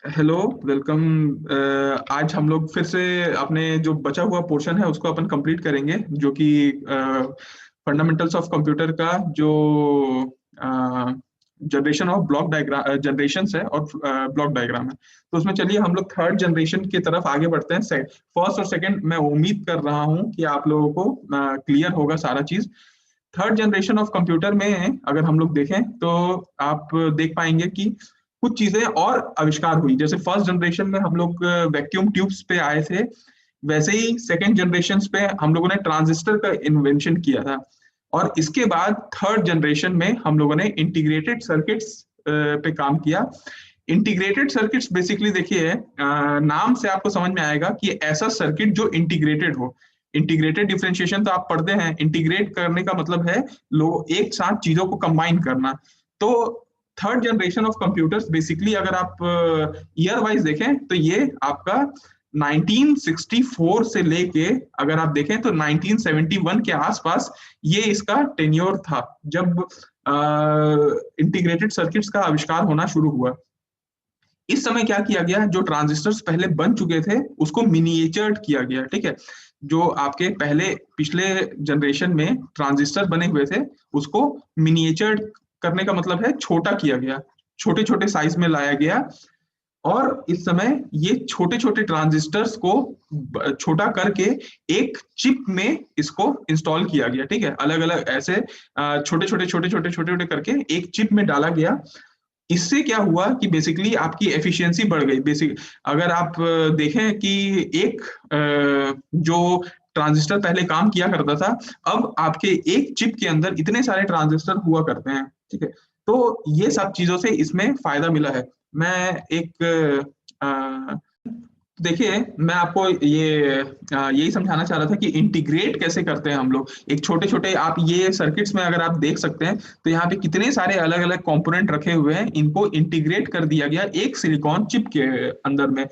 Hello, welcome. आज हम लोग फिर से अपने जो बचा हुआ पोर्शन है उसको अपन कंप्लीट करेंगे, जो कि फंडामेंटल्स ऑफ कंप्यूटर का जो generation of block diagram generations है और ब्लॉक डायग्राम है। तो उसमें चलिए हम लोग थर्ड जनरेशन की तरफ आगे बढ़ते हैं। फर्स्ट और सेकंड मैं उम्मीद कर रहा हूँ कि आप लोगों को क्लियर होगा सारा चीज। थर्ड जनरेशन ऑफ कंप्यूटर में अगर हम लोग देखें तो आप देख पाएंगे कि कुछ चीजें और आविष्कार हुई। जैसे फर्स्ट जनरेशन में हम लोग वैक्यूम ट्यूब्स पे आए थे, वैसे ही सेकेंड जनरेशन पे हम लोगों ने ट्रांजिस्टर का इन्वेंशन किया था। और इसके बाद थर्ड जनरेशन में हम लोगों ने इंटीग्रेटेड सर्किट्स पे काम किया। इंटीग्रेटेड सर्किट्स बेसिकली देखिए, नाम से आपको समझ में आएगा कि ऐसा सर्किट जो इंटीग्रेटेड हो। इंटीग्रेटेड डिफरेंशिएशन तो आप पढ़ते हैं, इंटीग्रेट करने का मतलब है लोग एक साथ चीजों को कंबाइन करना। तो third generation of computers basically अगर आप ईयर वाइज देखें तो ये आपका 1964 से लेके अगर आप देखें तो 1971 के आसपास ये इसका टेन्योर था, जब इंटीग्रेटेड सर्किट्स का आविष्कार होना शुरू हुआ। इस समय क्या किया गया, जो ट्रांजिस्टर्स पहले बन चुके थे उसको मिनिएचर्ड किया गया। ठीक है, जो आपके पहले पिछले जनरेशन में ट्रांजिस्टर बने हुए थे उसको मिनिएचर्ड करने का मतलब है छोटा किया गया, छोटे छोटे साइज में लाया गया। और इस समय ये छोटे छोटे ट्रांजिस्टर्स को छोटा करके एक चिप में इसको इंस्टॉल किया गया। ठीक है, अलग अलग ऐसे छोटे छोटे छोटे छोटे छोटे छोटे करके एक चिप में डाला गया। इससे क्या हुआ कि बेसिकली आपकी एफिशिएंसी बढ़ गई। बेसिक अगर आप देखें कि एक जो ट्रांजिस्टर पहले काम किया करता था, अब आपके एक चिप के अंदर इतने सारे ट्रांजिस्टर हुआ करते हैं। ठीक है, तो ये सब चीजों से इसमें फायदा मिला है। मैं एक देखिए, मैं आपको यही समझाना चाह रहा था कि इंटीग्रेट कैसे करते हैं हम लोग। एक छोटे छोटे आप ये सर्किट्स में अगर आप देख सकते हैं तो यहाँ पे कितने सारे अलग अलग कंपोनेंट रखे हुए हैं, इनको इंटीग्रेट कर दिया गया एक सिलिकॉन चिप के अंदर में।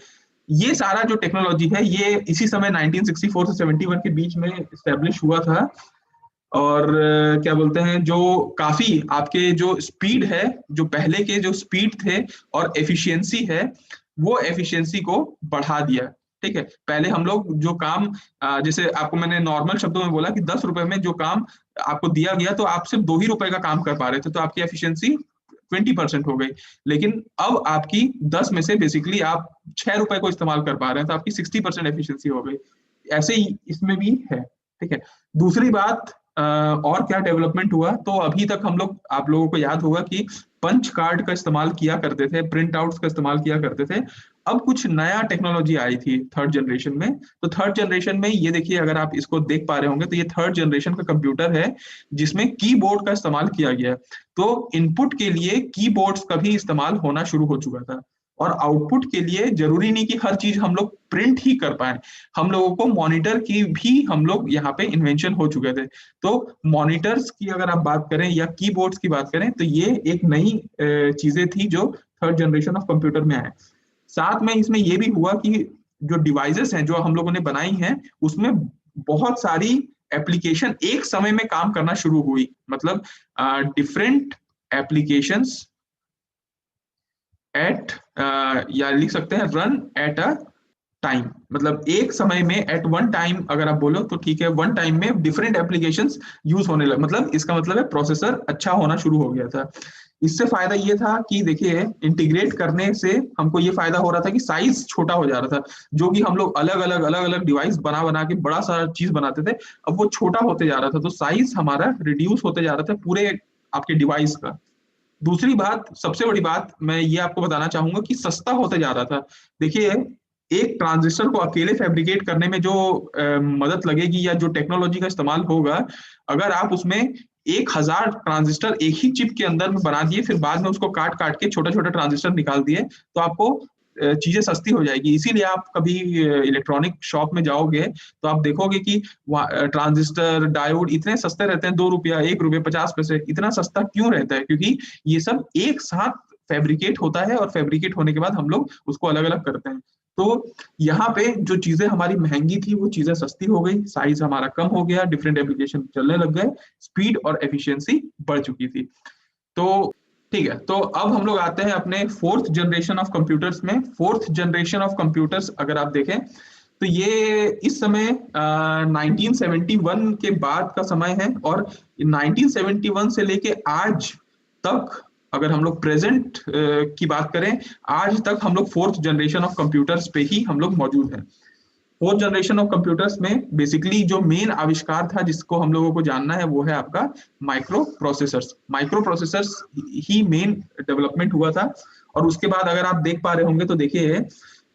ये सारा जो टेक्नोलॉजी है ये इसी समय 1964 से 71 के बीच में स्टेब्लिश हुआ था। और क्या बोलते हैं, जो काफी आपके जो स्पीड है, जो पहले के जो स्पीड थे और एफिशिएंसी है, वो एफिशिएंसी को बढ़ा दिया। ठीक है, पहले हम लोग जो काम जैसे आपको मैंने नॉर्मल शब्दों में बोला कि 10 रुपए में जो काम आपको दिया गया तो आप सिर्फ 2 ही रुपए का काम कर पा रहे थे, तो आपकी एफिशिएंसी 20% हो गई। लेकिन अब आपकी 10 में से बेसिकली आप 6 रुपए को इस्तेमाल कर पा रहे हैं, तो आपकी 60% एफिशिएंसी हो गई। ऐसे ही इसमें भी है। ठीक है, दूसरी बात, और क्या डेवलपमेंट हुआ, तो अभी तक हम लोग आप लोगों को याद होगा कि पंच कार्ड का इस्तेमाल किया करते थे, प्रिंट आउट्स का इस्तेमाल किया करते थे। अब कुछ नया टेक्नोलॉजी आई थी थर्ड जनरेशन में। तो थर्ड जनरेशन में ये देखिए, अगर आप इसको देख पा रहे होंगे तो ये थर्ड जनरेशन का कंप्यूटर है जिसमें कीबोर्ड का इस्तेमाल किया गया है। तो इनपुट के लिए कीबोर्ड्स का भी इस्तेमाल होना शुरू हो चुका था। और आउटपुट के लिए जरूरी नहीं कि हर चीज हम लोग प्रिंट ही कर पाए, हम लोगों को मॉनिटर की भी हम लोग यहाँ पे इन्वेंशन हो चुके थे। तो मॉनिटर्स की अगर आप बात करें या कीबोर्ड्स की बात करें तो ये एक नई चीजें थी जो थर्ड जनरेशन ऑफ कंप्यूटर में आए। साथ में इसमें ये भी हुआ कि जो डिवाइसेस हैं जो हम लोगों ने बनाई हैं उसमें बहुत सारी एप्लीकेशन एक समय में काम करना शुरू हुई। मतलब डिफरेंट एप्लीकेशंस एट या लिख सकते हैं रन एट अ टाइम। मतलब एक समय में एट वन टाइम अगर आप बोलो तो ठीक है, वन टाइम में डिफरेंट एप्लीकेशंस यूज होने लगे। मतलब इसका मतलब है प्रोसेसर अच्छा होना शुरू हो गया था। इससे फायदा ये था कि देखिए, इंटीग्रेट करने से हमको ये फायदा हो रहा था कि साइज छोटा हो जा रहा था। जो कि हम लोग अलग अलग डिवाइस बना बना के बड़ा सारा चीज बनाते थे, अब वो छोटा होते जा रहा था, तो साइज हमारा रिड्यूस होते जा रहा था पूरे आपके डिवाइस का। दूसरी बात, सबसे बड़ी बात मैं ये आपको बताना चाहूंगा कि सस्ता होते जा रहा था। देखिए, एक ट्रांजिस्टर को अकेले फैब्रिकेट करने में जो मदद लगेगी या जो टेक्नोलॉजी का इस्तेमाल होगा, अगर आप उसमें 1,000 ट्रांजिस्टर एक ही चिप के अंदर में बना दिए, फिर बाद में उसको काट काट के छोटे छोटे ट्रांजिस्टर निकाल दिए, तो आपको चीजें सस्ती हो जाएगी। इसीलिए आप कभी इलेक्ट्रॉनिक शॉप में जाओगे तो आप देखोगे कि ट्रांजिस्टर डायोड इतने सस्ते रहते हैं, 2 रुपया, 1 रुपये 50 पैसे, इतना सस्ता क्यों रहता है? क्योंकि ये सब एक साथ फैब्रिकेट होता है और फैब्रिकेट होने के बाद हम लोग उसको अलग अलग करते हैं। तो यहाँ पे जो चीजें हमारी महंगी थी वो चीजें सस्ती हो गई, साइज हमारा कम हो गया, डिफरेंट एप्लीकेशन चलने लग गए, स्पीड और एफिशिएंसी बढ़ चुकी थी। तो ठीक है, तो अब हम लोग आते हैं अपने फोर्थ जनरेशन ऑफ कंप्यूटर्स में। फोर्थ जनरेशन ऑफ कंप्यूटर्स अगर आप देखें तो ये इस समय 1971 के बाद का समय है, और 1971 से लेके आज तक अगर हम लोग प्रेजेंट की बात करें, आज तक हम लोग फोर्थ जनरेशन ऑफ कंप्यूटर्स पे ही हम लोग मौजूद हैं। फोर्थ जनरेशन ऑफ कंप्यूटर्स में बेसिकली जो मेन आविष्कार था जिसको हम लोगों को जानना है वो है आपका माइक्रो प्रोसेसर्स। माइक्रो प्रोसेसर्स ही मेन डेवलपमेंट हुआ था। और उसके बाद अगर आप देख पा रहे होंगे तो देखिए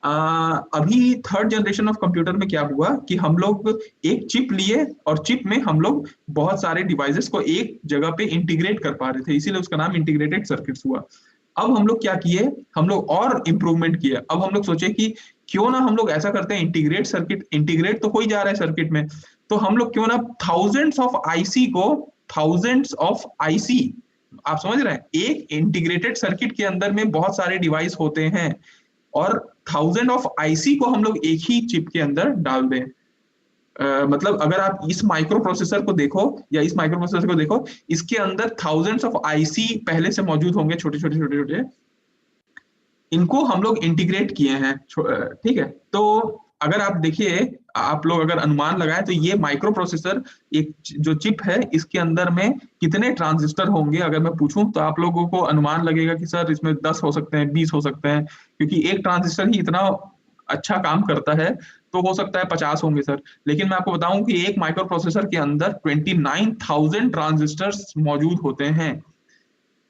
अभी थर्ड जनरेशन ऑफ कंप्यूटर में क्या हुआ कि हम लोग एक चिप लिए और चिप में हम लोग बहुत सारे डिवाइसेस को एक जगह पे इंटीग्रेट कर पा रहे थे, इसीलिए उसका नाम इंटीग्रेटेड सर्किट्स हुआ। अब हम लोग क्या किए, हम लोग और इंप्रूवमेंट किए। अब हम लोग सोचे कि क्यों ना हम लोग ऐसा करते हैं, इंटीग्रेट सर्किट, इंटीग्रेट तो हो ही जा रहा है सर्किट में, तो हम लोग क्यों ना थाउजेंड्स ऑफ आईसी, आप समझ रहे हैं, एक इंटीग्रेटेड सर्किट के अंदर में बहुत सारे डिवाइस होते हैं, और थाउजेंड ऑफ आईसी को हम लोग एक ही चिप के अंदर डाल दें। मतलब अगर आप इस माइक्रो प्रोसेसर को देखो या इस माइक्रो प्रोसेसर को देखो, इसके अंदर थाउजेंड्स ऑफ आईसी पहले से मौजूद होंगे, छोटे छोटे छोटे छोटे, इनको हम लोग इंटीग्रेट किए हैं। ठीक है, तो अगर आप देखिए, आप लोग अगर अनुमान लगाए तो ये माइक्रो प्रोसेसर एक जो चिप है इसके अंदर में कितने ट्रांजिस्टर होंगे अगर मैं पूछूं तो आप लोगों को अनुमान लगेगा कि सर इसमें 10 हो सकते हैं, 20 हो सकते हैं, क्योंकि एक ट्रांजिस्टर ही इतना अच्छा काम करता है, तो हो सकता है 50 होंगे सर। लेकिन मैं आपको बताऊं कि एक माइक्रो प्रोसेसर के अंदर 29,000 ट्रांजिस्टर्स मौजूद होते हैं।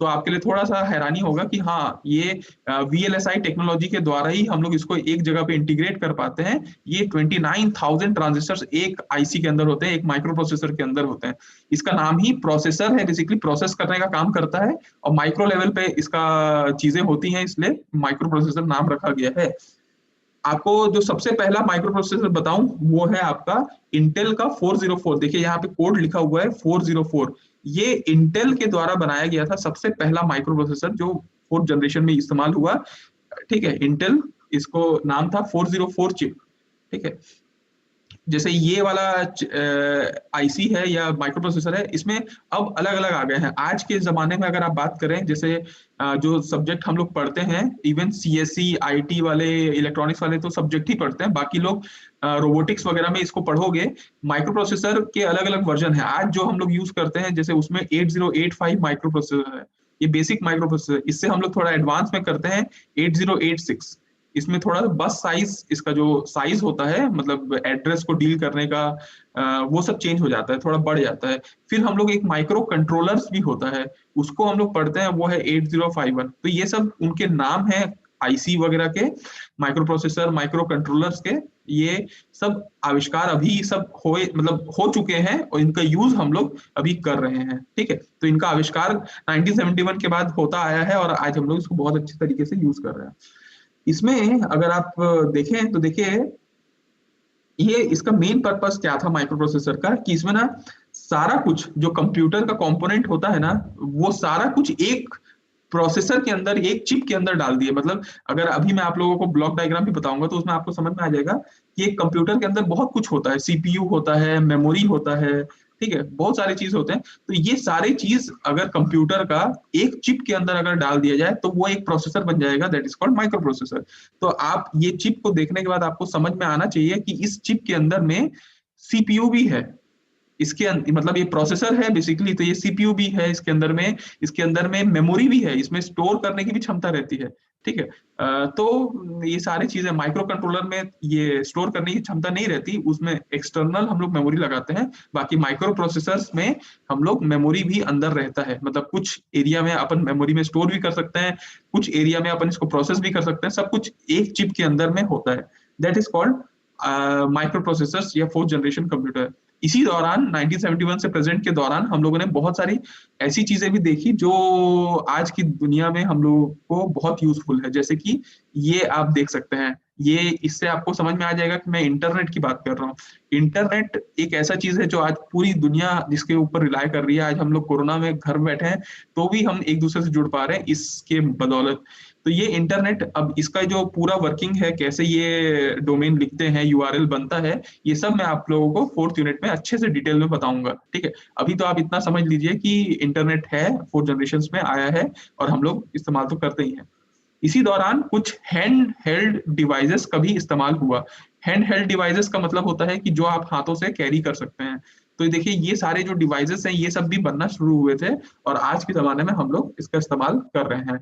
तो आपके लिए थोड़ा सा हैरानी होगा कि हाँ, ये वीएलएसआई टेक्नोलॉजी के द्वारा ही हम लोग इसको एक जगह पे इंटीग्रेट कर पाते हैं। ये 29,000 ट्रांजिस्टर्स एक आईसी के अंदर होते हैं, एक माइक्रो प्रोसेसर के अंदर होते हैं। इसका नाम ही प्रोसेसर है, बेसिकली प्रोसेस करने का काम करता है, और माइक्रो लेवल पे इसका चीजें होती हैं, इसलिए माइक्रो प्रोसेसर नाम रखा गया है। आपको जो सबसे पहला माइक्रो प्रोसेसर बताऊं वो है आपका इंटेल का 404। देखिए यहाँ पे कोड लिखा हुआ है 404। ये इंटेल के द्वारा बनाया गया था सबसे पहला माइक्रो प्रोसेसर जो फोर्थ जनरेशन में इस्तेमाल हुआ। ठीक है, इंटेल, इसको नाम था 404 चिप। ठीक है, जैसे ये वाला आईसी है या माइक्रो प्रोसेसर है, इसमें अब अलग अलग आ गए हैं। आज के जमाने में अगर आप बात करें, जैसे जो सब्जेक्ट हम लोग पढ़ते हैं, इवन सीएससी आईटी वाले, इलेक्ट्रॉनिक्स वाले तो सब्जेक्ट ही पढ़ते हैं, बाकी लोग रोबोटिक्स वगैरह में इसको पढ़ोगे। माइक्रो प्रोसेसर के अलग अलग वर्जन है आज जो हम लोग यूज करते हैं, जैसे उसमें 8085 माइक्रो प्रोसेसर है, ये बेसिक माइक्रो प्रोसेसर। इससे हम लोग थोड़ा एडवांस में करते हैं 8086। इसमें थोड़ा बस साइज, इसका जो साइज होता है, मतलब एड्रेस को डील करने का, वो सब चेंज हो जाता है, थोड़ा बढ़ जाता है। फिर हम लोग एक माइक्रो कंट्रोलर्स भी होता है, उसको हम लोग पढ़ते हैं, वो है 8051। तो ये सब उनके नाम है आईसी वगैरह के, माइक्रो प्रोसेसर, माइक्रो कंट्रोलर्स के। ये सब आविष्कार अभी सब हो चुके हैं, और इनका यूज हम लोग अभी कर रहे हैं। ठीक है, तो इनका आविष्कार 1971 के बाद होता आया है, और आज हम लोग इसको बहुत अच्छे तरीके से यूज कर रहे हैं। इसमें अगर आप देखें तो देखिए, ये इसका मेन पर्पस क्या था माइक्रो प्रोसेसर का, कि इसमें ना सारा कुछ जो कंप्यूटर का कंपोनेंट होता है ना, वो सारा कुछ एक प्रोसेसर के अंदर, एक चिप के अंदर डाल दिए। मतलब अगर अभी मैं आप लोगों को ब्लॉक डायग्राम भी बताऊंगा तो उसमें आपको समझ में आ जाएगा कि एक कंप्यूटर के अंदर बहुत कुछ होता है, सीपीयू होता है, मेमोरी होता है, ठीक है, बहुत सारी चीज होते हैं। तो ये सारी चीज अगर कंप्यूटर का एक चिप के अंदर अगर डाल दिया जाए तो वो एक प्रोसेसर बन जाएगा, that is called micro processor. तो आप ये चिप को देखने के बाद आपको समझ में आना चाहिए कि इस चिप के अंदर में सीपीयू भी है, मतलब ये प्रोसेसर है बेसिकली, तो ये सीपीयू भी है इसके अंदर में, इसके अंदर में मेमोरी भी है, इसमें स्टोर करने की भी क्षमता रहती है। ठीक है, तो ये सारी चीजें माइक्रो कंट्रोलर में ये स्टोर करने की क्षमता नहीं रहती, उसमें एक्सटर्नल हम लोग मेमोरी लगाते हैं। बाकी माइक्रो प्रोसेसर्स में हम लोग मेमोरी भी अंदर रहता है, मतलब कुछ एरिया में अपन मेमोरी में स्टोर भी कर सकते हैं, कुछ एरिया में अपन इसको प्रोसेस भी कर सकते हैं, सब कुछ एक चिप के अंदर में होता है। That is called micro processors या फोर्थ जनरेशन कंप्यूटर। इसी दौरान 1971 से प्रेजेंट के दौरान हम लोगों ने बहुत सारी ऐसी चीजें भी देखी जो आज की दुनिया में हम लोगों को बहुत यूजफुल है। जैसे कि ये आप देख सकते हैं, ये इससे आपको समझ में आ जाएगा कि मैं इंटरनेट की बात कर रहा हूँ। इंटरनेट एक ऐसा चीज है जो आज पूरी दुनिया जिसके ऊपर रिलाय कर रही है। आज हम लोग कोरोना में घर बैठे हैं तो भी हम एक दूसरे से जुड़ पा रहे हैं इसके बदौलत। तो ये इंटरनेट, अब इसका जो पूरा वर्किंग है, कैसे ये डोमेन लिखते हैं, यूआरएल बनता है, ये सब मैं आप लोगों को फोर्थ यूनिट में अच्छे से डिटेल में बताऊंगा, ठीक है। अभी तो आप इतना समझ लीजिए कि इंटरनेट है, फोर्थ जनरेशन में आया है और हम लोग इस्तेमाल तो करते ही हैं। इसी दौरान कुछ हैंड हेल्ड डिवाइसेस का भी इस्तेमाल हुआ। हैंड हेल्ड डिवाइसेस का मतलब होता है कि जो आप हाथों से कैरी कर सकते हैं। तो देखिए ये सारे जो डिवाइसेस हैं ये सब भी बनना शुरू हुए थे और आज के जमाने में हम लोग इसका इस्तेमाल कर रहे हैं।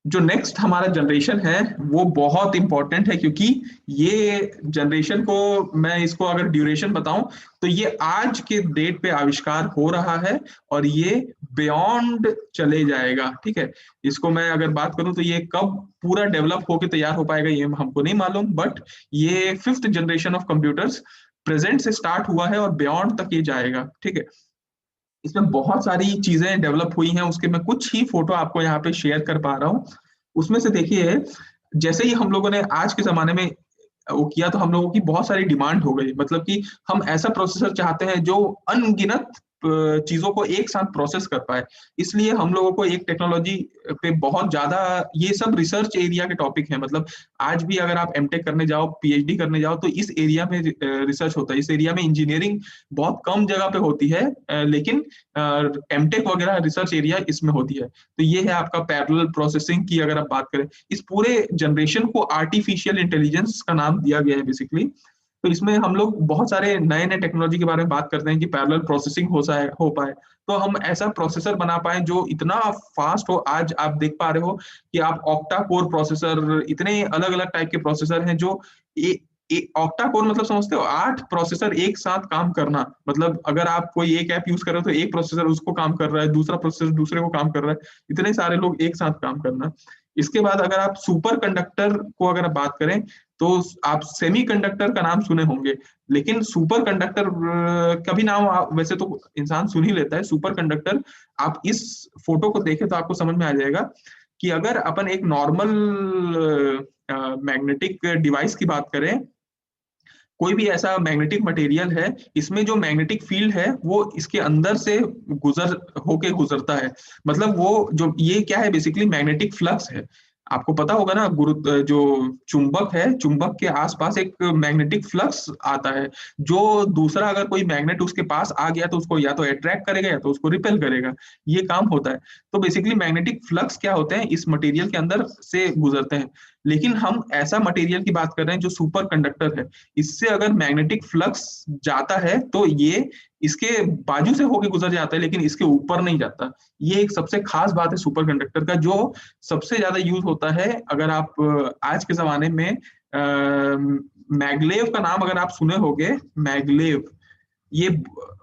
जो नेक्स्ट हमारा जनरेशन है वो बहुत इंपॉर्टेंट है, क्योंकि ये जनरेशन को, मैं इसको अगर ड्यूरेशन बताऊं तो ये आज के डेट पे आविष्कार हो रहा है और ये बियॉन्ड चले जाएगा, ठीक है। इसको मैं अगर बात करूं तो ये कब पूरा डेवलप होके तैयार हो पाएगा ये हमको नहीं मालूम, बट ये fifth generation of computers present से स्टार्ट हुआ है और बियॉन्ड तक ये जाएगा, ठीक है। इसमें बहुत सारी चीजें डेवलप हुई हैं, उसके मैं कुछ ही फोटो आपको यहाँ पे शेयर कर पा रहा हूँ। उसमें से देखिए, जैसे ही हम लोगों ने आज के जमाने में वो किया तो हम लोगों की बहुत सारी डिमांड हो गई, मतलब कि हम ऐसा प्रोसेसर चाहते हैं जो अनगिनत चीजों को एक साथ प्रोसेस कर पाए। इसलिए हम लोगों को एक टेक्नोलॉजी पे बहुत ज्यादा, ये सब रिसर्च एरिया के टॉपिक है, मतलब आज भी अगर आप एमटेक करने जाओ, पीएचडी करने जाओ, तो इस एरिया में रिसर्च होता है। इस एरिया में इंजीनियरिंग बहुत कम जगह पे होती है, लेकिन एमटेक वगैरह रिसर्च एरिया इसमें होती है। तो ये है आपका पैरेलल प्रोसेसिंग की अगर आप बात करें। इस पूरे जनरेशन को आर्टिफिशियल इंटेलिजेंस का नाम दिया गया है बेसिकली। तो इसमें हम लोग बहुत सारे नए नए टेक्नोलॉजी के बारे में बात करते हैं कि पैरेलल प्रोसेसिंग हो पाए, तो हम ऐसा प्रोसेसर बना पाए जो इतना फास्ट हो। आज आप देख पा रहे हो कि आप ऑक्टा कोर प्रोसेसर, इतने अलग अलग टाइप के प्रोसेसर हैं जो ऑक्टा कोर मतलब समझते हो, 8 प्रोसेसर एक साथ काम करना। मतलब अगर आप कोई एक ऐप यूज कर रहे हो तो एक प्रोसेसर उसको काम कर रहा है, दूसरा प्रोसेसर दूसरे को काम कर रहा है, इतने सारे लोग एक साथ काम करना। इसके बाद अगर आप सुपर कंडक्टर को अगर आप बात करें तो आप सेमी कंडक्टर का नाम सुने होंगे, लेकिन सुपर कंडक्टर का भी नाम वैसे तो इंसान सुन ही लेता है। सुपर कंडक्टर, आप इस फोटो को देखें तो आपको समझ में आ जाएगा कि अगर अपन एक नॉर्मल मैग्नेटिक डिवाइस की बात करें, कोई भी ऐसा मैग्नेटिक मटेरियल है, इसमें जो मैग्नेटिक फील्ड है वो इसके अंदर से गुजरता है। मतलब वो जो ये क्या है, बेसिकली मैग्नेटिक फ्लक्स है। आपको पता होगा ना, गुरु जो चुंबक है, चुंबक के आसपास एक मैग्नेटिक फ्लक्स आता है, जो दूसरा अगर कोई मैग्नेट उसके पास आ गया तो उसको या तो अट्रैक्ट करेगा या तो उसको रिपेल करेगा, ये काम होता है। तो बेसिकली मैग्नेटिक फ्लक्स क्या होते हैं, इस मटेरियल के अंदर से गुजरते हैं। लेकिन हम ऐसा मटेरियल की बात कर रहे हैं जो सुपर कंडक्टर है। इससे अगर मैग्नेटिक फ्लक्स जाता है तो ये इसके बाजू से होके गुजर जाता है, लेकिन इसके ऊपर नहीं जाता। ये एक सबसे खास बात है सुपर कंडक्टर का, जो सबसे ज्यादा यूज होता है। अगर आप आज के जमाने में मैगलेव का नाम अगर आप सुने होंगे, मैगलेव, ये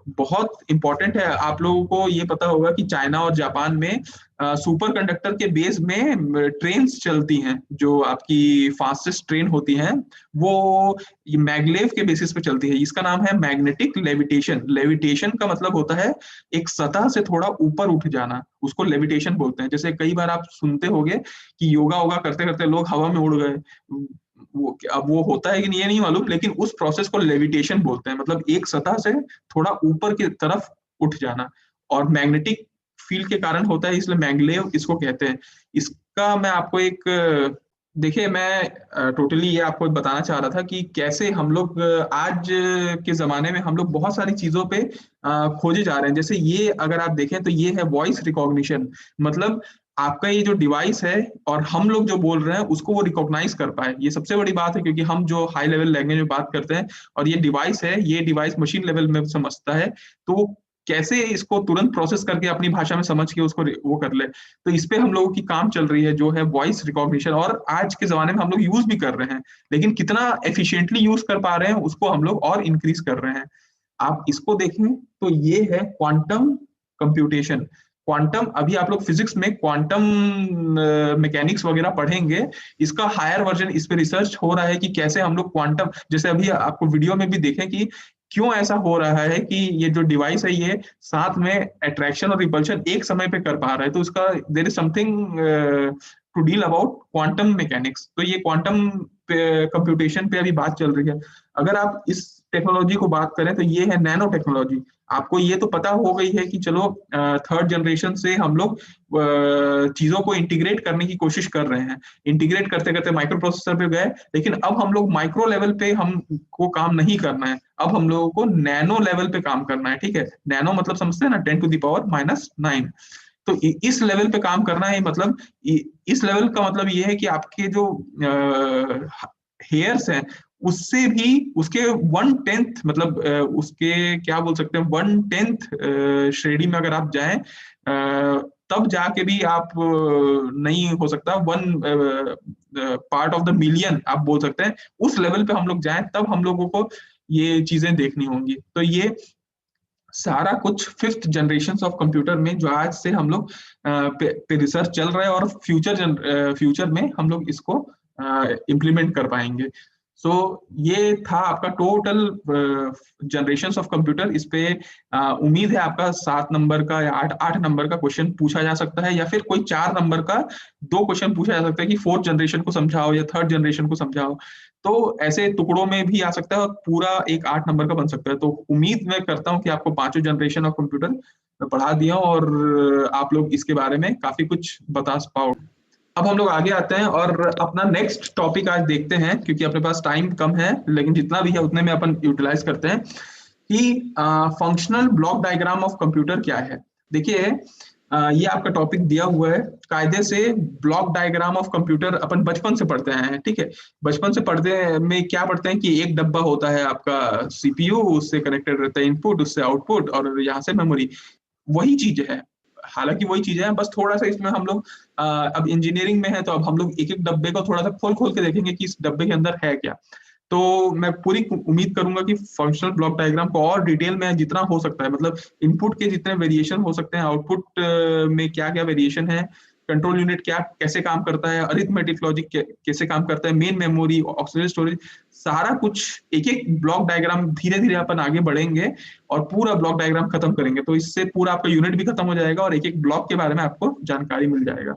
बहुत इंपॉर्टेंट है। आप लोगों को ये पता होगा कि चाइना और जापान में सुपर कंडक्टर के बेस में ट्रेन्स चलती हैं, जो आपकी फास्टेस्ट ट्रेन होती हैं, वो ये मैगलेव के बेसिस पे चलती है। इसका नाम है मैग्नेटिक लेविटेशन। लेविटेशन का मतलब होता है एक सतह से थोड़ा ऊपर उठ जाना, उसको लेविटेशन बोलते हैं। जैसे कई बार आप सुनते होंगे कि योगा वोगा करते करते लोग हवा में उड़ गए, वो अब वो होता है कि नहीं ये नहीं मालूम, लेकिन उस प्रोसेस को लेविटेशन बोलते हैं। मतलब एक सतह से थोड़ा ऊपर की तरफ उठ जाना, और मैग्नेटिक फील्ड के कारण होता है, इसलिए मैग्लेव इसको कहते हैं। इसका मैं आपको एक देखिए, मैं टोटली ये आपको बताना चाह रहा था कि कैसे हम लोग आज के जमाने में हम लोग बहुत सारी चीजों पे खोजे जा रहे हैं। जैसे ये अगर आप देखें तो ये है वॉइस रिकॉग्निशन। मतलब आपका ये जो डिवाइस है और हम लोग जो बोल रहे हैं उसको वो रिकॉग्नाइज कर पाए, ये सबसे बड़ी बात है। क्योंकि हम जो हाई लेवल लैंग्वेज में बात करते हैं और ये डिवाइस है, ये डिवाइस मशीन लेवल में समझता है, तो वो कैसे इसको तुरंत प्रोसेस करके अपनी भाषा में समझ के उसको वो कर ले। तो इस पे हम लोगों की काम चल रही है, जो है वॉइस रिकॉग्निशन, और आज के जमाने में हम लोग यूज भी कर रहे हैं, लेकिन कितना एफिशिएंटली यूज कर पा रहे हैं उसको हम लोग और इंक्रीज कर रहे हैं। आप इसको देखें तो ये है क्वांटम कंप्यूटेशन। क्वांटम, अभी आप लोग फिजिक्स में क्वांटम मैकेनिक्स वगैरह पढ़ेंगे, इसका हायर वर्जन, इस पे रिसर्च हो रहा है कि कैसे हम लोग क्वांटम, जैसे अभी आपको वीडियो में भी देखें कि क्यों ऐसा हो रहा है कि ये जो डिवाइस है ये साथ में अट्रैक्शन और रिपल्शन एक समय पे कर पा रहा है। तो इसका there is something to deal about quantum mechanics. तो ये क्वांटम कंप्यूटेशन पे अभी बात चल रही है। अगर आप इस टेक्नोलॉजी को बात करें तो ये है नैनो टेक्नोलॉजी। आपको ये तो पता हो गई है कि चलो थर्ड जनरेशन से हम लोग चीजों को इंटीग्रेट करने की कोशिश कर रहे हैं, इंटीग्रेट करते करते माइक्रो प्रोसेसर पे गए, लेकिन अब हम लोग माइक्रो लेवल पे हमको काम नहीं करना है, अब हम लोगों को नैनो लेवल पे काम करना है। ठीक है, नैनो मतलब समझते हैं ना, 10⁻⁻⁹। तो इस लेवल पे काम करना है, मतलब इस लेवल का मतलब ये है कि आपके जो हेयर्स हैं उससे भी उसके 1/10 मतलब उसके क्या बोल सकते हैं 1/10 श्रेणी में अगर आप जाएं तब जाके भी आप नहीं हो सकता 1 पार्ट ऑफ द मिलियन आप बोल सकते हैं, उस लेवल पे हम लोग जाएं तब हम लोगों को ये चीजें देखनी होंगी। तो ये सारा कुछ फिफ्थ जनरेशन ऑफ कंप्यूटर में जो आज से हम लोग पे रिसर्च चल रहा है और फ्यूचर में हम लोग इसको इम्प्लीमेंट कर पाएंगे। सो ये था आपका टोटल जनरेशन ऑफ कंप्यूटर। इस पे उम्मीद है आपका 7 नंबर का या 8 नंबर का क्वेश्चन पूछा जा सकता है, या फिर कोई 4 नंबर का 2 क्वेश्चन पूछा जा सकता है कि फोर्थ जनरेशन को समझाओ या थर्ड जनरेशन को समझाओ। तो ऐसे टुकड़ों में भी आ सकता है और पूरा एक 8 नंबर का बन सकता है। तो उम्मीद मैं करता हूँ कि आपको पांचों जनरेशन ऑफ कंप्यूटर पढ़ा दिया और आप लोग इसके बारे में काफी कुछ बता पाओ। अब हम लोग आगे आते हैं और अपना नेक्स्ट टॉपिक आज देखते हैं, क्योंकि अपने पास टाइम कम है, लेकिन जितना भी है उतने में अपन यूटिलाइज करते हैं कि functional block diagram of computer क्या है। देखिए ये आपका टॉपिक दिया हुआ है, कायदे से ब्लॉक डायग्राम ऑफ कंप्यूटर अपन बचपन से पढ़ते आए हैं। ठीक है, बचपन से पढ़ते में क्या पढ़ते हैं कि एक डब्बा होता है आपका सीपीयू, उससे कनेक्टेड रहता है इनपुट, उससे आउटपुट, और यहाँ से मेमोरी। वही चीज है, हालांकि वही चीजें हैं, बस थोड़ा सा इसमें हम लोग अब इंजीनियरिंग में है तो अब हम लोग एक एक डब्बे को थोड़ा सा खोल खोल के देखेंगे कि इस डब्बे के अंदर है क्या। तो मैं पूरी उम्मीद करूंगा कि फंक्शनल ब्लॉक डायग्राम को और डिटेल में जितना हो सकता है, मतलब इनपुट के जितने वेरिएशन हो सकते हैं, आउटपुट में क्या क्या वेरिएशन है, कंट्रोल यूनिट क्या कैसे काम करता है, अरिथमेटिक लॉजिक कैसे काम करता है, मेन मेमोरी, ऑक्सिलरी स्टोरेज, सारा कुछ एक एक ब्लॉक डायग्राम धीरे धीरे अपन आगे बढ़ेंगे और पूरा ब्लॉक डायग्राम खत्म करेंगे। तो इससे पूरा आपका यूनिट भी खत्म हो जाएगा और एक एक ब्लॉक के बारे में आपको जानकारी मिल जाएगा।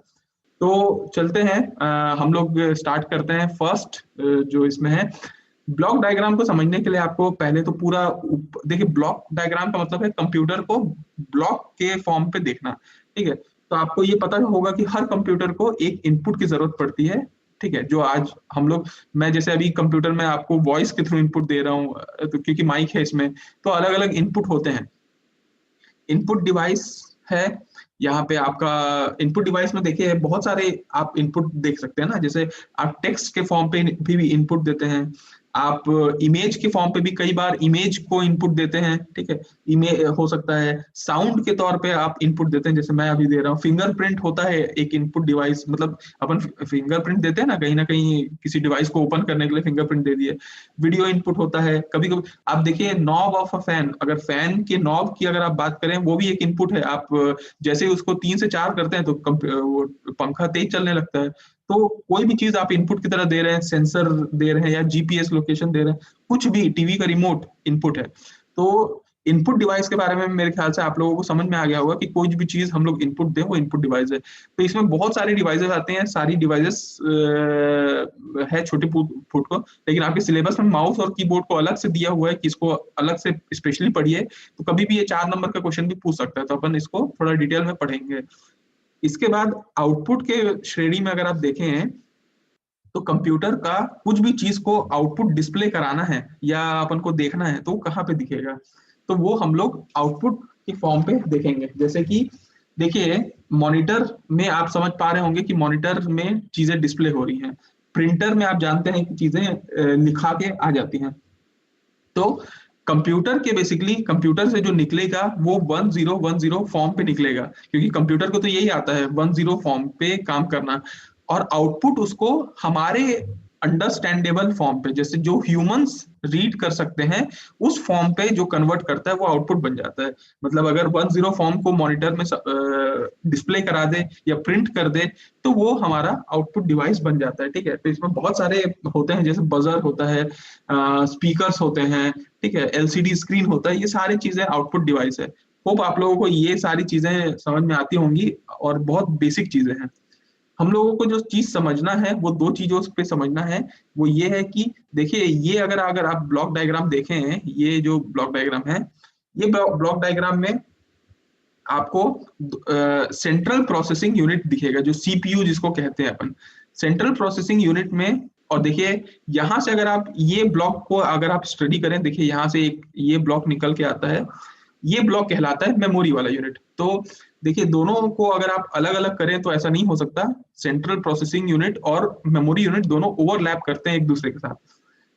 तो चलते हैं, हम लोग स्टार्ट करते हैं फर्स्ट जो इसमें है। ब्लॉक डायग्राम को समझने के लिए आपको पहले तो पूरा देखिए, ब्लॉक डायग्राम का मतलब है कंप्यूटर को ब्लॉक के फॉर्म पे देखना। ठीक है, तो आपको ये पता होगा कि हर कंप्यूटर को एक इनपुट की जरूरत पड़ती है। ठीक है, जो आज हम लोग, मैं जैसे अभी कंप्यूटर में आपको वॉइस के थ्रू इनपुट दे रहा हूँ, तो क्योंकि माइक है इसमें, तो अलग अलग इनपुट होते हैं। इनपुट डिवाइस है यहाँ पे आपका। इनपुट डिवाइस में देखिए बहुत सारे आप इनपुट देख सकते हैं ना, जैसे आप टेक्स्ट के फॉर्म पे भी इनपुट देते हैं, आप इमेज के फॉर्म पे भी कई बार इमेज को इनपुट देते हैं। ठीक है, इमेज हो सकता है, साउंड के तौर पे आप इनपुट देते हैं, जैसे मैं अभी दे रहा हूँ। फिंगरप्रिंट होता है एक इनपुट डिवाइस, मतलब अपन फिंगरप्रिंट देते हैं ना कहीं किसी डिवाइस को ओपन करने के लिए फिंगरप्रिंट दे दिए। वीडियो इनपुट होता है कभी कभी। आप देखिए नॉब ऑफ अ फैन, अगर फैन के नॉब की अगर आप बात करें, वो भी एक इनपुट है। आप जैसे ही उसको 3 से 4 करते हैं तो वो पंखा तेज चलने लगता है। तो कोई भी चीज आप इनपुट की तरह दे रहे हैं, सेंसर दे रहे हैं या जीपीएस लोकेशन दे रहे हैं, कुछ भी, टीवी का रिमोट इनपुट है। तो इनपुट डिवाइस के बारे में मेरे ख्याल से आप लोगों को समझ में आ गया होगा कि कोई भी चीज हम लोग इनपुट दें वो इनपुट डिवाइस है। तो इसमें बहुत सारी डिवाइसेस आते हैं, सारी डिवाइसेस है छोटे फुट को, लेकिन आपके सिलेबस में माउस और कीबोर्ड को अलग से दिया हुआ है कि इसको अलग से स्पेशली पढ़िए। तो कभी भी ये 4 नंबर का क्वेश्चन भी पूछ सकता है, तो अपन इसको थोड़ा डिटेल में पढ़ेंगे। इसके बाद आउटपुट के श्रेणी में अगर आप देखें तो कंप्यूटर का कुछ भी चीज को आउटपुट डिस्प्ले कराना है या अपन को देखना है तो कहाँ पे दिखेगा, तो वो हम लोग आउटपुट के फॉर्म पे देखेंगे। जैसे कि देखिए मॉनिटर में आप समझ पा रहे होंगे कि मॉनिटर में चीजें डिस्प्ले हो रही हैं, प्रिंटर में आप जानते हैं कि चीजें लिखा के आ जाती हैं। तो कंप्यूटर के बेसिकली कंप्यूटर से जो निकलेगा वो 1010 फॉर्म पे निकलेगा, क्योंकि कंप्यूटर को तो यही आता है 10 फॉर्म पे काम करना, और आउटपुट उसको हमारे अंडरस्टैंडेबल फॉर्म पे, जैसे जो ह्यूमंस रीड कर सकते हैं उस फॉर्म पे जो कन्वर्ट करता है वो आउटपुट बन जाता है। मतलब अगर 10 फॉर्म को मॉनिटर में डिस्प्ले करा दे या प्रिंट कर दे तो वो हमारा आउटपुट डिवाइस बन जाता है। ठीक है, तो इसमें बहुत सारे होते हैं, जैसे बजर होता है, स्पीकर्स होते हैं, ठीक है, एलसीडी स्क्रीन होता है, ये सारी चीजें आउटपुट डिवाइस है। होप आप लोगों को ये सारी चीजें समझ में आती होंगी और बहुत बेसिक चीजें हैं। हम लोगों को जो चीज समझना है वो दो चीजों पे समझना है। वो ये है कि देखिए, ये अगर अगर आप ब्लॉक डायग्राम देखें हैं, ये जो ब्लॉक डायग्राम है, ये ब्लॉक डायग्राम में आपको सेंट्रल प्रोसेसिंग यूनिट दिखेगा, जो सीपीयू जिसको कहते हैं अपन, सेंट्रल प्रोसेसिंग यूनिट में। और देखिए, यहां से अगर आप ये ब्लॉक को अगर आप स्टडी करें, देखिए यहाँ से एक ये ब्लॉक निकल के आता है, ये ब्लॉक कहलाता है मेमोरी वाला यूनिट। तो देखिए, दोनों को अगर आप अलग अलग करें तो ऐसा नहीं हो सकता। सेंट्रल प्रोसेसिंग यूनिट और मेमोरी यूनिट दोनों ओवरलैप करते हैं एक दूसरे के साथ।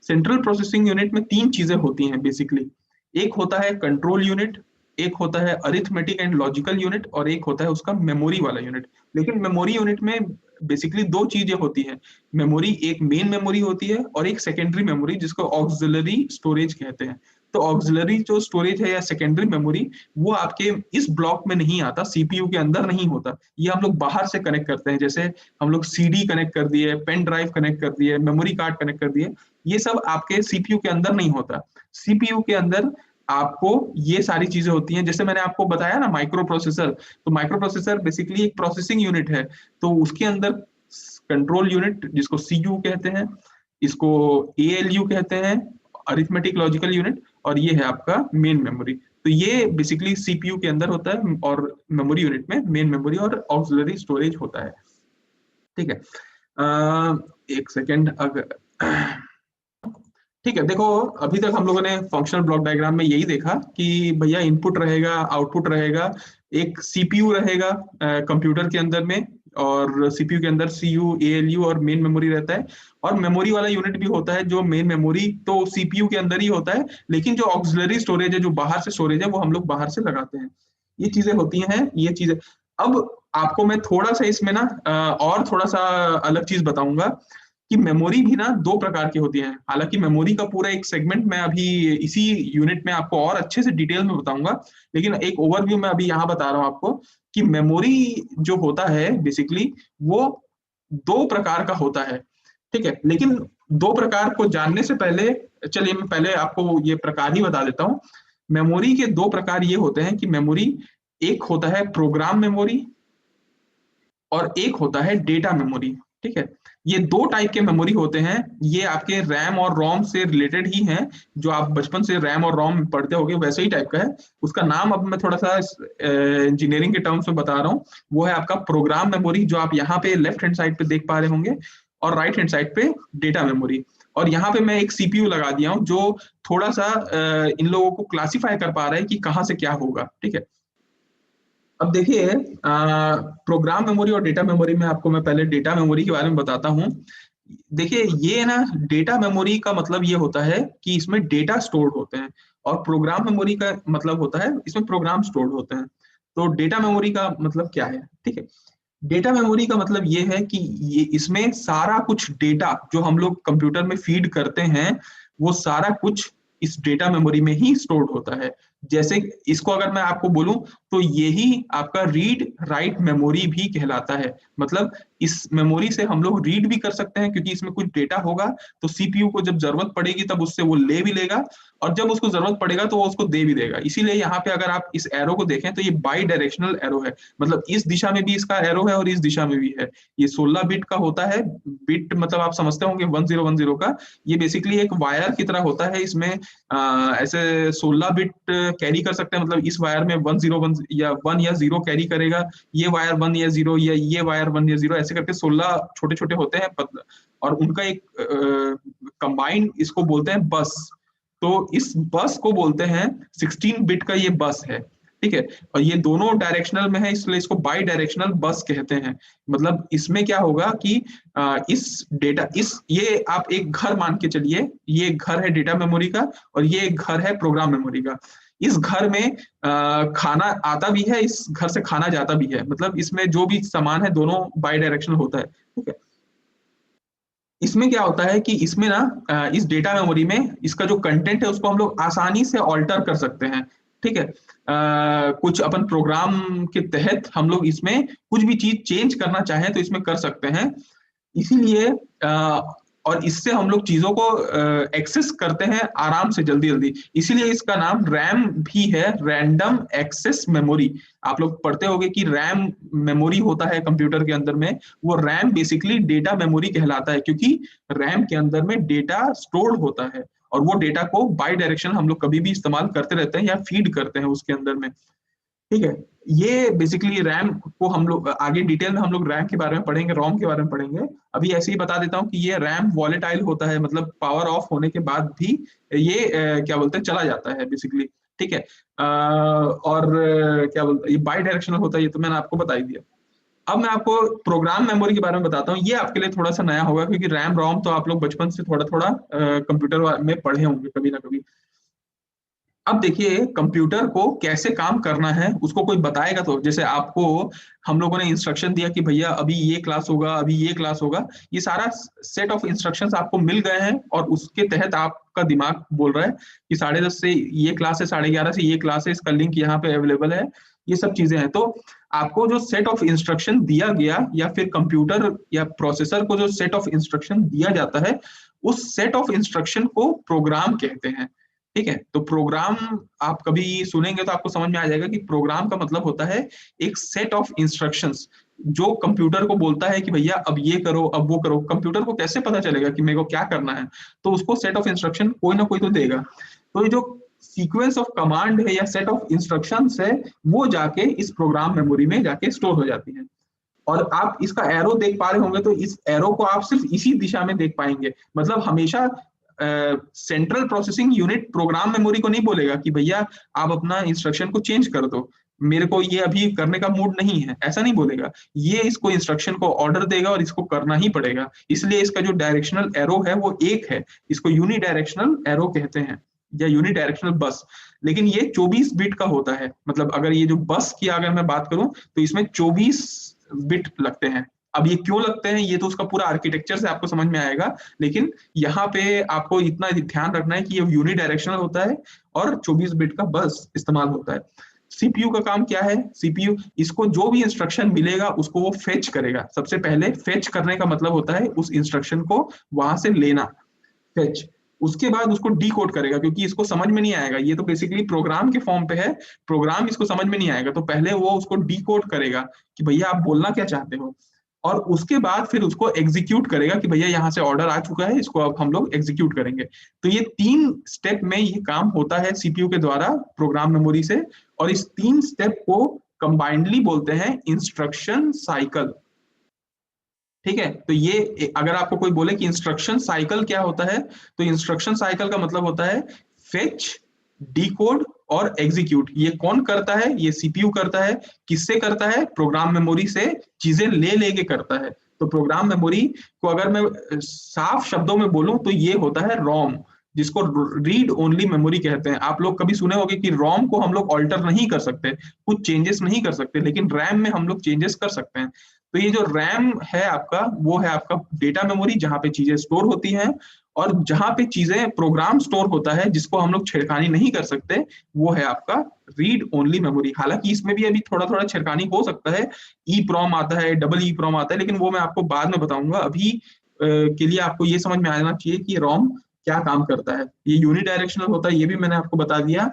सेंट्रल प्रोसेसिंग यूनिट में तीन चीजें होती हैं बेसिकली। एक होता है कंट्रोल यूनिट, एक होता है अरिथमेटिक एंड लॉजिकल यूनिट, और एक होता है उसका मेमोरी वाला यूनिट। लेकिन मेमोरी यूनिट में बेसिकली दो चीजें होती हैं। मेमोरी, एक मेन मेमोरी होती है और एक सेकेंडरी मेमोरी जिसको ऑक्सिलरी स्टोरेज कहते हैं। तो ऑक्सिलरी जो स्टोरेज है या सेकेंडरी मेमोरी, वो आपके इस ब्लॉक में नहीं आता, सीपीयू के अंदर नहीं होता। ये हम लोग बाहर से कनेक्ट करते हैं, जैसे हम लोग सीडी कनेक्ट कर दिए, पेन ड्राइव कनेक्ट कर दिए, मेमोरी कार्ड कनेक्ट कर दिए। ये सब आपके सीपीयू के अंदर नहीं होता। सीपीयू के अंदर आपको ये सारी चीजें होती हैं, जैसे मैंने आपको बताया ना माइक्रो प्रोसेसर। तो माइक्रो प्रोसेसर बेसिकली एक प्रोसेसिंग यूनिट है। तो उसके अंदर कंट्रोल यूनिट जिसको सीयू कहते हैं, इसको एएलयू कहते हैं, अरिथमेटिक लॉजिकल यूनिट, और ये है आपका मेन मेमोरी। तो ये बेसिकली सीपीयू के अंदर होता है, और मेमोरी यूनिट में मेन मेमोरी और ऑक्सिलरी स्टोरेज होता है। ठीक है। एक सेकेंड, अगर ठीक है, देखो, अभी तक हम लोगों ने फंक्शनल ब्लॉक डायग्राम में यही देखा कि भैया इनपुट रहेगा, आउटपुट रहेगा, एक सीपीयू रहेगा कंप्यूटर के अंदर में, और सीपीयू के अंदर सीयू, एएलयू और मेन मेमोरी रहता है। और मेमोरी वाला यूनिट भी होता है, जो मेन मेमोरी तो सीपीयू के अंदर ही होता है, लेकिन जो ऑक्सिलरी स्टोरेज है, जो बाहर से स्टोरेज है, वो हम लोग बाहर से लगाते हैं। ये चीजें होती हैं, ये चीजें। अब आपको मैं थोड़ा सा इसमें ना और थोड़ा सा अलग चीज बताऊंगा कि मेमोरी भी ना दो प्रकार की होती है। हालांकि मेमोरी का पूरा एक सेगमेंट मैं अभी इसी यूनिट में आपको और अच्छे से डिटेल में बताऊंगा, लेकिन एक ओवरव्यू मैं अभी यहाँ बता रहा हूँ आपको कि मेमोरी जो होता है बेसिकली, वो दो प्रकार का होता है। ठीक है, लेकिन दो प्रकार को जानने से पहले चलिए मैं पहले आपको ये प्रकार ही बता देता हूँ। मेमोरी के दो प्रकार ये होते हैं कि मेमोरी, एक होता है प्रोग्राम मेमोरी और एक होता है डेटा मेमोरी। ठीक है, ये दो टाइप के मेमोरी होते हैं। ये आपके रैम और रोम से रिलेटेड ही हैं। जो आप बचपन से रैम और रोम पढ़ते होगे वैसे ही टाइप का है। उसका नाम अब मैं थोड़ा सा इंजीनियरिंग के टर्म्स में बता रहा हूँ। वो है आपका प्रोग्राम मेमोरी, जो आप यहाँ पे लेफ्ट हैंड साइड पे देख पा रहे होंगे, और राइट हैंड साइड पे डेटा मेमोरी। और यहाँ पे मैं एक सीपीयू लगा दिया हूँ, जो थोड़ा सा इन लोगों को क्लासिफाई कर पा रहा है कि कहाँ से क्या होगा। ठीक है, अब देखिए, प्रोग्राम मेमोरी और डेटा मेमोरी में आपको मैं पहले डेटा मेमोरी के बारे में बताता हूँ। देखिए, ये ना डेटा मेमोरी का मतलब ये होता है कि इसमें डेटा स्टोर्ड होते हैं, और प्रोग्राम मेमोरी का मतलब होता है इसमें प्रोग्राम स्टोर्ड होते हैं। तो डेटा मेमोरी का मतलब क्या है? ठीक है, डेटा मेमोरी का मतलब ये है कि ये इसमें सारा कुछ डेटा जो हम लोग कंप्यूटर में फीड करते हैं, वो सारा कुछ इस डेटा मेमोरी में ही स्टोर्ड होता है। जैसे इसको अगर मैं आपको बोलूं, तो यही आपका रीड राइट मेमोरी भी कहलाता है। मतलब इस मेमोरी से हम लोग रीड भी कर सकते हैं, क्योंकि इसमें कुछ डेटा होगा, तो सीपीयू को जब जरूरत पड़ेगी तब उससे वो ले भी लेगा, और जब उसको जरूरत पड़ेगा तो वो उसको दे भी देगा। इसीलिए यहाँ पे अगर आप इस एरो को देखें तो ये बाई डायरेक्शनल एरो है। मतलब इस दिशा में भी इसका एरो है और इस दिशा में भी है। ये 16 बिट का होता है। बिट मतलब आप समझते होंगे 1010 का। ये बेसिकली एक वायर की तरह होता है। इसमें ऐसे 16 बिट कैरी कर सकते हैं। मतलब इस वायर में 101 या 1 या 0 कैरी करेगा, ये वायर 1 या 0, या ये वायर 1 या 0, ऐसे करके 16 छोटे छोटे होते हैं। और उनका एक कंबाइंड इसको बोलते हैं बस। तो इस बस को बोलते हैं 16 बिट का ये बस है। ठीक है, और ये दोनों डायरेक्शनल में है, इसलिए इसको बाई डायरेक्शनल बस कहते हैं। मतलब इसमें क्या होगा कि इस डेटा, इस ये आप एक घर मान के चलिए, ये एक घर है डेटा मेमोरी का, और ये एक घर है प्रोग्राम मेमोरी का। इस घर में खाना आता भी है, इस घर से खाना जाता भी है। मतलब इसमें जो भी सामान है दोनों बाई डायरेक्शनल होता है। ठीक है, इसमें क्या होता है कि इसमें ना इस डेटा मेमोरी में इसका जो कंटेंट है उसको हम लोग आसानी से ऑल्टर कर सकते हैं। ठीक है, कुछ अपन प्रोग्राम के तहत हम लोग इसमें कुछ भी चीज चेंज करना चाहें तो इसमें कर सकते हैं। इसीलिए और इससे हम लोग चीजों को एक्सेस करते हैं आराम से, जल्दी जल्दी। इसीलिए इसका नाम रैम भी है, रैंडम एक्सेस मेमोरी। आप लोग पढ़ते होंगे कि रैम मेमोरी होता है कंप्यूटर के अंदर में, वो रैम बेसिकली डेटा मेमोरी कहलाता है, क्योंकि रैम के अंदर में डेटा स्टोर्ड होता है और वो डेटा को बाई डायरेक्शन हम लोग कभी भी इस्तेमाल करते रहते हैं या फीड करते हैं उसके अंदर में। ठीक है, ये बेसिकली रैम को हम लोग आगे डिटेल में हम लोग रैम के बारे में पढ़ेंगे, रोम के बारे में पढ़ेंगे। अभी ऐसे ही बता देता हूँ कि ये रैम वॉलेटाइल होता है, मतलब पावर ऑफ होने के बाद भी ये क्या बोलते हैं, चला जाता है बेसिकली। ठीक है, और क्या बोलते हैं, ये बाई डायरेक्शनल होता है, ये तो मैंने आपको बता ही दिया। अब मैं आपको प्रोग्राम मेमोरी के बारे में बताता हूँ। ये आपके लिए थोड़ा सा नया होगा, क्योंकि रैम रोम तो आप लोग बचपन से थोड़ा थोड़ा कंप्यूटर में पढ़े होंगे कभी ना कभी। अब देखिए, कंप्यूटर को कैसे काम करना है उसको कोई बताएगा तो, जैसे आपको हम लोगों ने इंस्ट्रक्शन दिया कि भैया अभी ये क्लास होगा, अभी ये क्लास होगा, ये सारा सेट ऑफ इंस्ट्रक्शंस आपको मिल गए हैं और उसके तहत आपका दिमाग बोल रहा है कि 10:30 से ये क्लास है, 11:30 से ये क्लास है, इसका लिंक यहाँ पे अवेलेबल है, ये सब चीजें हैं। तो आपको जो सेट ऑफ इंस्ट्रक्शन दिया गया, या फिर कंप्यूटर या प्रोसेसर को जो सेट ऑफ इंस्ट्रक्शन दिया जाता है, उस सेट ऑफ इंस्ट्रक्शन को प्रोग्राम कहते हैं। ठीक है, तो प्रोग्राम आप कभी सुनेंगे तो आपको समझ में आ जाएगा कि प्रोग्राम का मतलब होता है एक सेट ऑफ इंस्ट्रक्शंस जो कंप्यूटर को बोलता है कि भैया अब ये करो, अब वो करो। कंप्यूटर को कैसे पता चलेगा कि मेरे को क्या करना है, तो उसको सेट ऑफ इंस्ट्रक्शन कोई ना कोई तो देगा। तो ये जो सीक्वेंस ऑफ कमांड है या सेट ऑफ इंस्ट्रक्शंस है, वो जाके इस प्रोग्राम मेमोरी में जाके स्टोर हो जाती है। और आप इसका एरो देख पा रहे होंगे, तो इस एरो को आप सिर्फ इसी दिशा में देख पाएंगे। मतलब हमेशा central processing unit program memory को नहीं बोलेगा कि भैया आप अपना इंस्ट्रक्शन को चेंज कर दो, मेरे को ये अभी करने का मूड नहीं है, ऐसा नहीं बोलेगा। ये इसको इंस्ट्रक्शन को ऑर्डर देगा और इसको करना ही पड़ेगा। इसलिए इसका जो डायरेक्शनल एरो है वो एक है, इसको यूनि डायरेक्शनल एरो कहते हैं या यूनि डायरेक्शनल बस। लेकिन ये 24 बिट का होता है। मतलब अगर ये जो बस की अगर मैं बात करूं तो इसमें 24 बिट लगते हैं। अब ये क्यों लगते हैं, ये तो उसका पूरा आर्किटेक्चर से आपको समझ में आएगा, लेकिन यहाँ पे आपको इतना ध्यान रखना है कि ये यूनि डायरेक्शनल होता है और 24 बिट का बस इस्तेमाल होता है। सीपीयू का काम क्या है, सीपीयू इसको जो भी इंस्ट्रक्शन मिलेगा उसको वो फेच करेगा। सबसे पहले फेच करने का मतलब होता है उस इंस्ट्रक्शन को वहां से लेना, फेच। उसके बाद उसको डी कोड करेगा, क्योंकि इसको समझ में नहीं आएगा, ये तो बेसिकली प्रोग्राम के फॉर्म पे है, प्रोग्राम इसको समझ में नहीं आएगा, तो पहले वो उसको डी कोड करेगा कि भैया आप बोलना क्या चाहते हो, और उसके बाद फिर उसको एग्जीक्यूट करेगा कि भैया यहाँ से ऑर्डर आ चुका है, इसको अब हम लोग एग्जीक्यूट करेंगे। तो ये 3 स्टेप में ये काम होता है सीपीयू के द्वारा प्रोग्राम मेमोरी से, और इस 3 स्टेप को कंबाइंडली बोलते हैं इंस्ट्रक्शन साइकिल। ठीक है, तो ये अगर आपको कोई बोले कि इंस्ट्रक्शन साइकिल क्या होता है, तो इंस्ट्रक्शन साइकिल का मतलब होता है फेच, डीकोड और एग्जीक्यूट। ये कौन करता है, ये सीपीयू करता है। किससे करता है, प्रोग्राम मेमोरी से चीजें ले लेके करता है। तो प्रोग्राम मेमोरी को अगर मैं साफ शब्दों में बोलूं तो ये होता है रोम, जिसको रीड ओनली मेमोरी कहते हैं। आप लोग कभी सुने होंगे कि रोम को हम लोग ऑल्टर नहीं कर सकते, कुछ चेंजेस नहीं कर सकते, लेकिन रैम में हम लोग चेंजेस कर सकते हैं। तो ये जो रैम है आपका, वो है आपका डेटा मेमोरी, जहां पे चीजें स्टोर होती हैं, और जहां पे चीजें प्रोग्राम स्टोर होता है जिसको हम लोग छेड़खानी नहीं कर सकते, वो है आपका रीड ओनली मेमोरी। हालांकि इसमें भी अभी थोड़ा थोड़ा छेड़खानी हो सकता है, ई प्रॉम आता है, डबल ई प्रॉम आता है, लेकिन वो मैं आपको बाद में बताऊंगा। अभी के लिए आपको ये समझ में आना चाहिए कि रोम क्या काम करता है। ये यूनिडायरेक्शनल होता है, ये भी मैंने आपको बता दिया।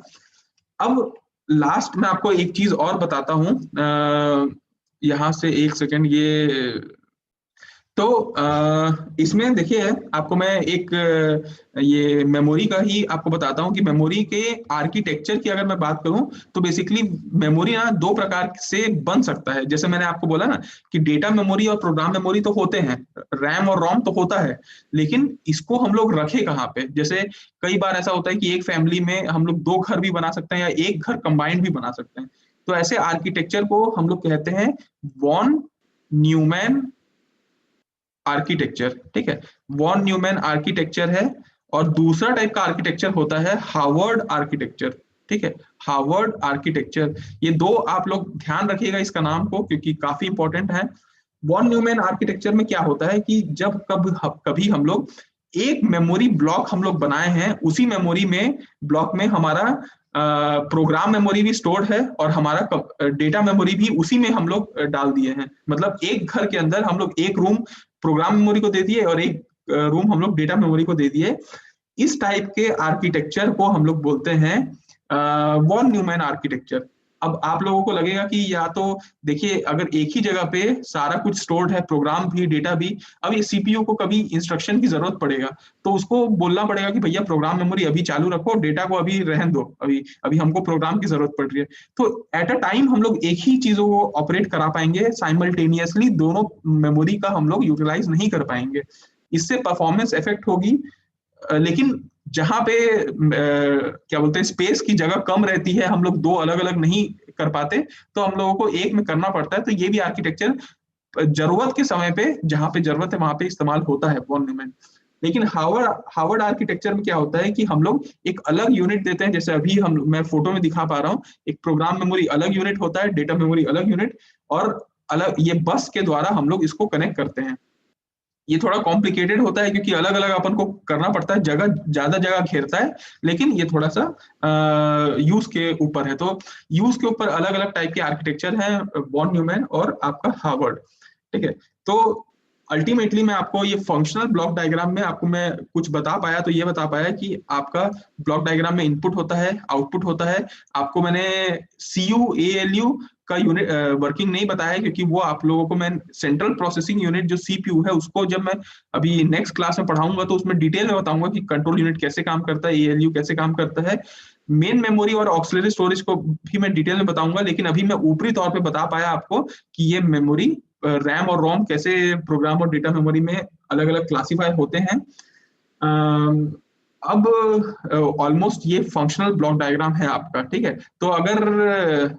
अब लास्ट में आपको एक चीज और बताता हूं, यहां से एक सेकेंड, ये तो इसमें देखिए, आपको मैं एक ये मेमोरी का ही आपको बताता हूँ कि मेमोरी के आर्किटेक्चर की अगर मैं बात करूं तो बेसिकली मेमोरी ना 2 प्रकार से बन सकता है। जैसे मैंने आपको बोला ना कि डेटा मेमोरी और प्रोग्राम मेमोरी तो होते हैं, रैम और रोम तो होता है, लेकिन इसको हम लोग रखे कहाँ पे। जैसे कई बार ऐसा होता है कि एक फैमिली में हम लोग 2 घर भी बना सकते हैं या एक घर कंबाइंड भी बना सकते हैं। तो ऐसे आर्किटेक्चर को हम लोग कहते हैं वॉन न्यूमैन आर्किटेक्चर। ठीक है, वॉन न्यूमैन आर्किटेक्चर है, और दूसरा टाइप का आर्किटेक्चर होता है हार्वर्ड आर्किटेक्चर। ठीक है, हार्वर्ड आर्किटेक्चर, ये 2 आप लोग ध्यान रखिएगा इसका नाम को, क्योंकि काफी इंपॉर्टेंट है। वॉन न्यूमैन आर्किटेक्चर में क्या होता है कि जब कभी हम लोग एक मेमोरी ब्लॉक हम लोग बनाए हैं, उसी मेमोरी में ब्लॉक में हमारा प्रोग्राम मेमोरी भी स्टोर्ड है और हमारा डेटा मेमोरी भी उसी में हम लोग डाल दिए हैं। मतलब एक घर के अंदर हम लोग एक रूम प्रोग्राम मेमोरी को दे दिए और एक रूम हम लोग डेटा मेमोरी को दे दिए। इस टाइप के आर्किटेक्चर को हम लोग बोलते हैं वॉन न्यूमैन आर्किटेक्चर। अब आप लोगों को लगेगा कि या तो देखिए अगर एक ही जगह पे सारा कुछ स्टोर्ड है, प्रोग्राम भी डेटा भी, अब ये सीपीयू को कभी इंस्ट्रक्शन की जरूरत पड़ेगा तो उसको बोलना पड़ेगा कि भैया प्रोग्राम मेमोरी अभी चालू रखो, डेटा को अभी रहन दो, अभी अभी हमको प्रोग्राम की जरूरत पड़ रही है। तो एट अ टाइम हम लोग एक ही चीजों को ऑपरेट करा पाएंगे साइमल्टेनियसली, दोनों मेमोरी का हम लोग यूटिलाइज नहीं कर पाएंगे। इससे परफॉर्मेंस इफेक्ट होगी। लेकिन जहां पे क्या बोलते हैं स्पेस की जगह कम रहती है, हम लोग दो अलग अलग नहीं कर पाते, तो हम लोगों को एक में करना पड़ता है। तो ये भी आर्किटेक्चर जरूरत के समय पे जहां पे जरूरत है वहां पे इस्तेमाल होता है वॉन न्यूमैन। लेकिन हार्वर्ड हार्वर्ड आर्किटेक्चर में क्या होता है कि हम लोग एक अलग यूनिट देते हैं, जैसे अभी हम मैं फोटो में दिखा पा रहा हूँ, एक प्रोग्राम मेमोरी अलग यूनिट होता है, डेटा मेमोरी अलग यूनिट, और अलग ये बस के द्वारा हम लोग इसको कनेक्ट करते हैं। ये थोड़ा कॉम्प्लिकेटेड होता है क्योंकि अलग अलग अपन को करना पड़ता है, जगह ज्यादा जगह घेरता है, लेकिन ये थोड़ा सा यूज के ऊपर है। तो यूज के ऊपर अलग अलग टाइप के आर्किटेक्चर हैं, वॉन न्यूमैन और आपका हार्वर्ड। ठीक है। तो अल्टीमेटली मैं आपको ये फंक्शनल ब्लॉक डायग्राम में आपको मैं कुछ बता पाया तो ये बता पाया कि आपका ब्लॉक डायग्राम में इनपुट होता है, आउटपुट होता है। आपको मैंने सीयू एएलयू का यूनिट वर्किंग नहीं बताया है क्योंकि वो आप लोगों को मैं सेंट्रल प्रोसेसिंग यूनिट जो सीपीयू है उसको जब मैं अभी नेक्स्ट क्लास में पढ़ाऊंगा तो उसमें डिटेल में बताऊंगा कि कंट्रोल यूनिट कैसे काम करता है, एएलयू कैसे काम करता है। मेन मेमोरी और ऑक्सिलरी स्टोरेज को भी मैं डिटेल में बताऊंगा, लेकिन अभी मैं ऊपरी तौर पे बता पाया आपको कि ये मेमोरी रैम और रोम कैसे प्रोग्राम और डेटा मेमोरी में अलग अलग क्लासीफाई होते हैं। अब ऑलमोस्ट ये फंक्शनल ब्लॉक डायग्राम है आपका। ठीक है। तो अगर